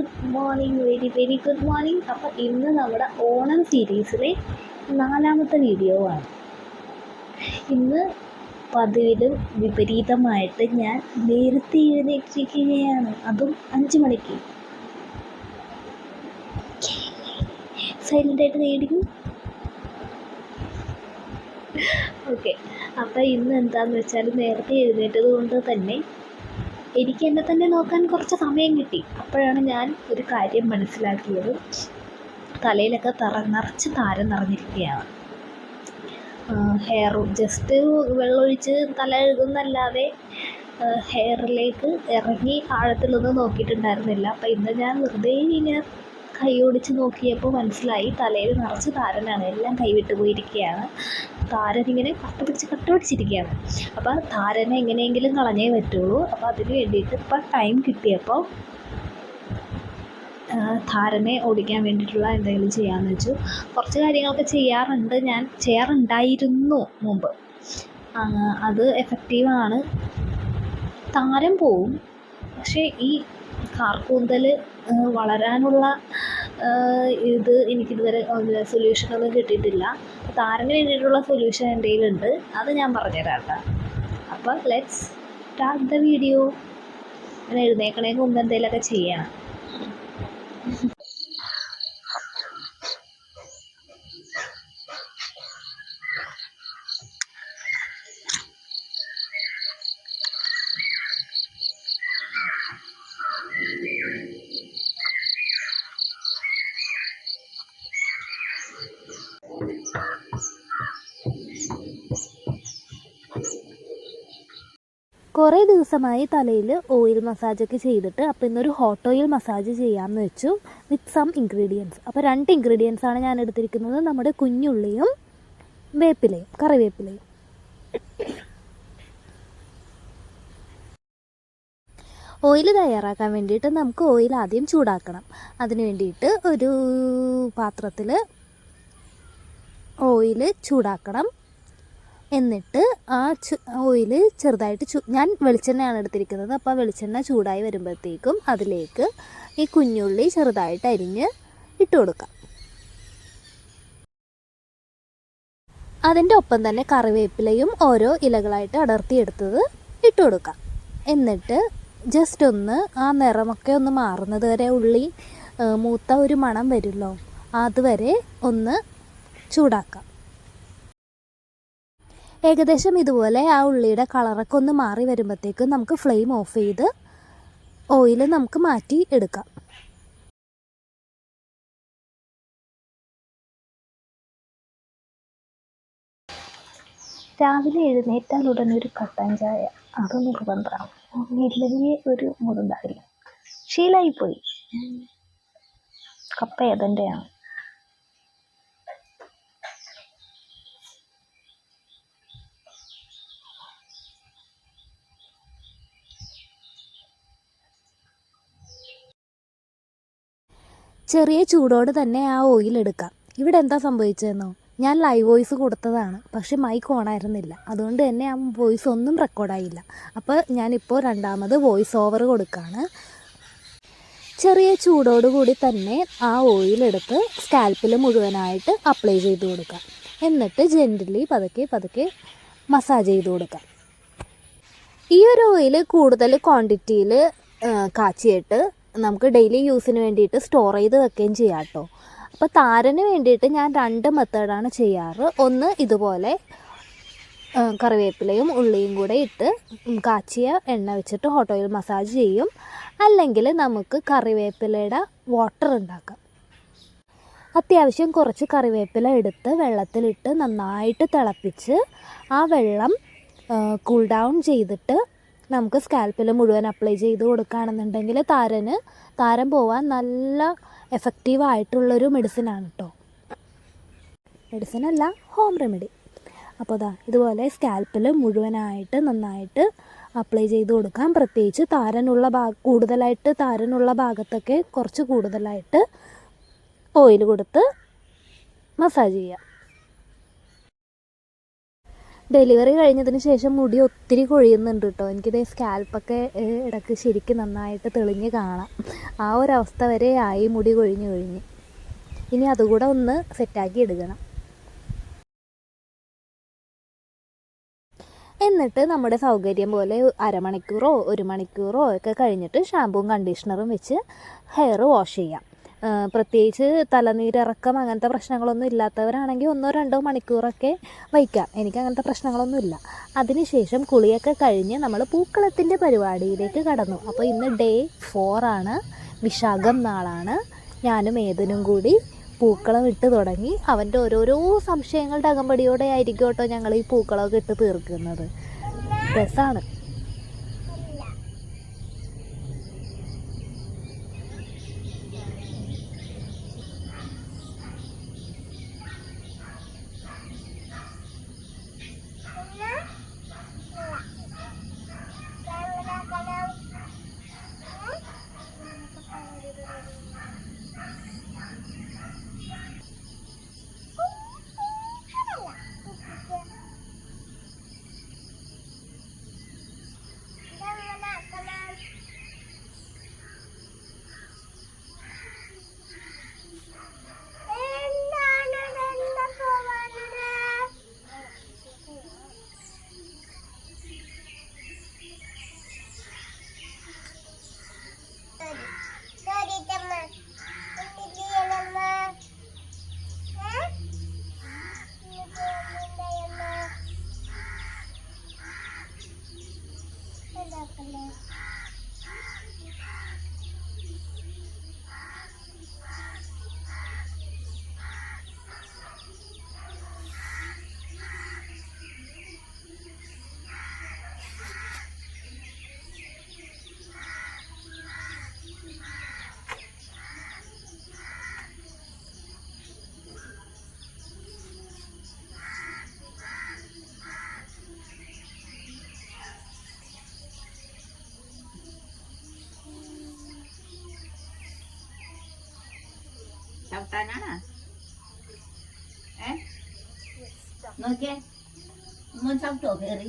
Good morning, very very good morning. അപ്പോൾ ഇന്ന് നമ്മുടെ ഓണം സീരീസിലെ 4ാമത്തെ വീഡിയോ ആണ്. ഇന്ന് പതിവിലും വിപരീതമായിട്ട് ഞാൻ നേരത്തെ എഴുന്നേറ്റിരിക്കുകയാണ്, അതും 5 മണിക്ക്. സൈലൻ്റായിട്ട് നേടിക്കും. ഓക്കെ, അപ്പോൾ ഇന്ന് എന്താണെന്ന് വെച്ചാൽ നേരത്തെ എഴുന്നേറ്റത് കൊണ്ട് തന്നെ എനിക്ക് എന്നെ തന്നെ നോക്കാൻ കുറച്ച് സമയം കിട്ടി. അപ്പോഴാണ് ഞാൻ ഒരു കാര്യം മനസ്സിലാക്കിയത്. തലയിലൊക്കെ നിറച്ച് താരം നിറഞ്ഞിരിക്കുകയാണ്. ഹെയറും ജസ്റ്റ് വെള്ളമൊഴിച്ച് തല കഴുകുന്നല്ലാതെ ഹെയറിലേക്ക് ഇറങ്ങി ആഴത്തിലൊന്നും നോക്കിയിട്ടുണ്ടായിരുന്നില്ല. അപ്പോൾ ഇന്ന് ഞാൻ വെറുതെ ഇങ്ങനെ കൈ ഓടിച്ച് നോക്കിയപ്പോൾ മനസ്സിലായി തലയിൽ നിറച്ച് താരനാണ്. എല്ലാം കൈവിട്ട് പോയിരിക്കുകയാണ്. താരനിങ്ങനെ കട്ടുപിടിച്ചിരിക്കുകയാണ്. അപ്പോൾ താരനെ എങ്ങനെയെങ്കിലും കളഞ്ഞേ പറ്റുള്ളൂ. അപ്പോൾ അതിന് വേണ്ടിയിട്ട് ഇപ്പം ടൈം കിട്ടിയപ്പോൾ താരനെ ഓടിക്കാൻ വേണ്ടിയിട്ടുള്ള എന്തെങ്കിലും ചെയ്യാമെന്ന് വെച്ചു. കുറച്ച് കാര്യങ്ങളൊക്കെ ചെയ്യാറുണ്ടായിരുന്നു മുമ്പ്. അത് എഫക്റ്റീവാണ്. താരം പോവും, പക്ഷേ ഈ കാർക്കൂന്തൽ വളരാനുള്ള ഇത് എനിക്കിതുവരെ സൊല്യൂഷനൊന്നും കിട്ടിയിട്ടില്ല. താരന് വേണ്ടിയിട്ടുള്ള സൊല്യൂഷൻ എൻ്റെ കയ്യിലുണ്ട്, അത് ഞാൻ പറഞ്ഞുതരാം കേട്ടോ. അപ്പോൾ ലെറ്റ്സ് സ്റ്റാർട്ട് ദ വീഡിയോ. ഞാൻ എഴുന്നേക്കണേക്ക് മുമ്പ് എന്തെങ്കിലുമൊക്കെ ചെയ്യണം. കുറേ ദിവസമായി തലയിൽ ഓയിൽ മസാജൊക്കെ ചെയ്തിട്ട്, അപ്പോൾ ഇന്നൊരു ഹോട്ട് ഓയിൽ മസാജ് ചെയ്യാമെന്ന് വെച്ചു വിത്ത് സം ഇൻഗ്രീഡിയൻസ്. അപ്പോൾ 2 ഇൻഗ്രീഡിയൻസ് ആണ് ഞാൻ എടുത്തിരിക്കുന്നത്. നമ്മുടെ കുഞ്ഞുള്ളിയും വേപ്പിലയും, കറിവേപ്പിലയും. ഓയിൽ തയ്യാറാക്കാൻ വേണ്ടിയിട്ട് നമുക്ക് ഓയിൽ ആദ്യം ചൂടാക്കണം. അതിന് വേണ്ടിയിട്ട് ഒരു പാത്രത്തിൽ ഓയിൽ ചൂടാക്കണം. എന്നിട്ട് ആ ഓയിൽ ചെറുതായിട്ട് ഞാൻ വെളിച്ചെണ്ണയാണ് എടുത്തിരിക്കുന്നത്. അപ്പോൾ വെളിച്ചെണ്ണ ചൂടായി വരുമ്പോഴത്തേക്കും അതിലേക്ക് ഈ കുഞ്ഞുള്ളി ചെറുതായിട്ട് അരിഞ്ഞ് ഇട്ട് കൊടുക്കാം. അതിൻ്റെ ഒപ്പം തന്നെ കറിവേപ്പിലയും ഓരോ ഇലകളായിട്ട് അടർത്തിയെടുത്തത് ഇട്ട് കൊടുക്കാം. എന്നിട്ട് ജസ്റ്റ് ഒന്ന് ആ നിറമൊക്കെ ഒന്ന് മാറുന്നത് വരെ, ഉള്ളി മൂത്ത ഒരു മണം വരുമല്ലോ, അതുവരെ ഒന്ന് ചൂടാക്കാം. ഏകദേശം ഇതുപോലെ ആ ഉള്ളിയുടെ കളറൊക്കെ ഒന്ന് മാറി വരുമ്പോഴത്തേക്കും നമുക്ക് ഫ്ലെയിം ഓഫ് ചെയ്ത് ഓയിൽ നമുക്ക് മാറ്റി എടുക്കാം. രാവിലെ എഴുന്നേറ്റാൽ ഉടനെ ഒരു കട്ടൻ ചായ, അത് നിർബന്ധമാണ്. ഇല്ലെങ്കിൽ ഒരു മുറുണ്ടാവില്ല. ശീലമായിപ്പോയി. കപ്പ ഏതെൻ്റെയാണ്. ചെറിയ ചൂടോട് തന്നെ ആ ഓയിൽ എടുക്കാം. ഇവിടെ എന്താ സംഭവിച്ചതെന്നോ, ഞാൻ ലൈവ് വോയിസ് കൊടുത്തതാണ്, പക്ഷെ മൈക്ക് ഓണായിരുന്നില്ല. അതുകൊണ്ട് തന്നെ ആ വോയിസ് ഒന്നും റെക്കോർഡായില്ല. അപ്പോൾ ഞാനിപ്പോൾ രണ്ടാമത് വോയിസ് ഓവർ കൊടുക്കുകയാണ്. ചെറിയ ചൂടോടുകൂടി തന്നെ ആ ഓയിലെടുത്ത് സ്കാൽപ്പിൽ മുഴുവനായിട്ട് അപ്ലൈ ചെയ്ത് കൊടുക്കാം. എന്നിട്ട് ജെൻ്റലി പതുക്കെ മസാജ് ചെയ്ത് കൊടുക്കാം. ഈ ഒരു ഓയിൽ കൂടുതൽ ക്വാണ്ടിറ്റിയിൽ കാച്ചിയിട്ട് നമുക്ക് ഡെയിലി യൂസിന് വേണ്ടിയിട്ട് സ്റ്റോർ ചെയ്ത് വെക്കുകയും ചെയ്യാം കേട്ടോ. അപ്പോൾ താരന് വേണ്ടിയിട്ട് ഞാൻ 2 മെത്തേഡാണ് ചെയ്യാറ്. ഒന്ന് ഇതുപോലെ കറിവേപ്പിലയും ഉള്ളിയും കൂടെ ഇട്ട് കാച്ചിയ എണ്ണ വെച്ചിട്ട് ഹോട്ട് ഓയിൽ മസാജ് ചെയ്യും. അല്ലെങ്കിൽ നമുക്ക് കറിവേപ്പിലയുടെ വാട്ടർ ഉണ്ടാക്കാം. അത്യാവശ്യം കുറച്ച് കറിവേപ്പില എടുത്ത് വെള്ളത്തിലിട്ട് നന്നായിട്ട് തിളപ്പിച്ച് ആ വെള്ളം കൂൾ ഡൗൺ ചെയ്തിട്ട് നമുക്ക് സ്കാൽപ്പിൽ മുഴുവൻ അപ്ലൈ ചെയ്ത് കൊടുക്കുകയാണെന്നുണ്ടെങ്കിൽ താരം പോവാൻ നല്ല എഫക്റ്റീവായിട്ടുള്ളൊരു മെഡിസിനാണ് കേട്ടോ. മെഡിസിനല്ല, ഹോം റെമഡി. അപ്പോൾ ഇതുപോലെ സ്കാൽപ്പിൽ മുഴുവനായിട്ട് നന്നായിട്ട് അപ്ലൈ ചെയ്ത് കൊടുക്കാം. പ്രത്യേകിച്ച് കൂടുതലായിട്ട് താരനുള്ള ഭാഗത്തൊക്കെ കുറച്ച് കൂടുതലായിട്ട് ഓയിൽ കൊടുത്ത് മസാജ് ചെയ്യാം. ഡെലിവറി കഴിഞ്ഞതിന് ശേഷം മുടി ഒത്തിരി കൊഴിയുന്നുണ്ട് കേട്ടോ. എനിക്കിത് സ്കാൽപ്പൊക്കെ ഇടയ്ക്ക് ശരിക്കും നന്നായിട്ട് തെളിഞ്ഞ് കാണാം. ആ ഒരവസ്ഥ വരെ ആയി മുടി കൊഴിഞ്ഞ്. ഇനി അതുകൂടെ ഒന്ന് സെറ്റാക്കി എടുക്കണം. എന്നിട്ട് നമ്മുടെ സൗകര്യം പോലെ അരമണിക്കൂറോ 1 മണിക്കൂറോ ഒക്കെ കഴിഞ്ഞിട്ട് ഷാമ്പൂവും കണ്ടീഷണറും വെച്ച് ഹെയർ വാഷ് ചെയ്യാം. പ്രത്യേകിച്ച് തലനീരിറക്കം അങ്ങനത്തെ പ്രശ്നങ്ങളൊന്നും ഇല്ലാത്തവരാണെങ്കിൽ 1-2 മണിക്കൂറൊക്കെ വയ്ക്കാം. എനിക്ക് അങ്ങനത്തെ പ്രശ്നങ്ങളൊന്നുമില്ല. അതിനുശേഷം കുളിയൊക്കെ കഴിഞ്ഞ് നമ്മൾ പൂക്കളത്തിൻ്റെ പരിപാടിയിലേക്ക് കടന്നു. അപ്പോൾ ഇന്ന് ഡേ 4 ആണ്, വിശാഖം നാളാണ്. ഞാനും ഏതനും കൂടി പൂക്കളം ഇട്ട് തുടങ്ങി. അവൻ്റെ ഓരോരോ സംശയങ്ങളുടെ അകമ്പടിയോടെ ആയിരിക്കും കേട്ടോ ഞങ്ങൾ ഈ പൂക്കളമൊക്കെ ഇട്ട് തീർക്കുന്നത്. രസമാണ്. ചവിട്ടാനാണ് നോക്കിയേ ചവിട്ടോ കയറി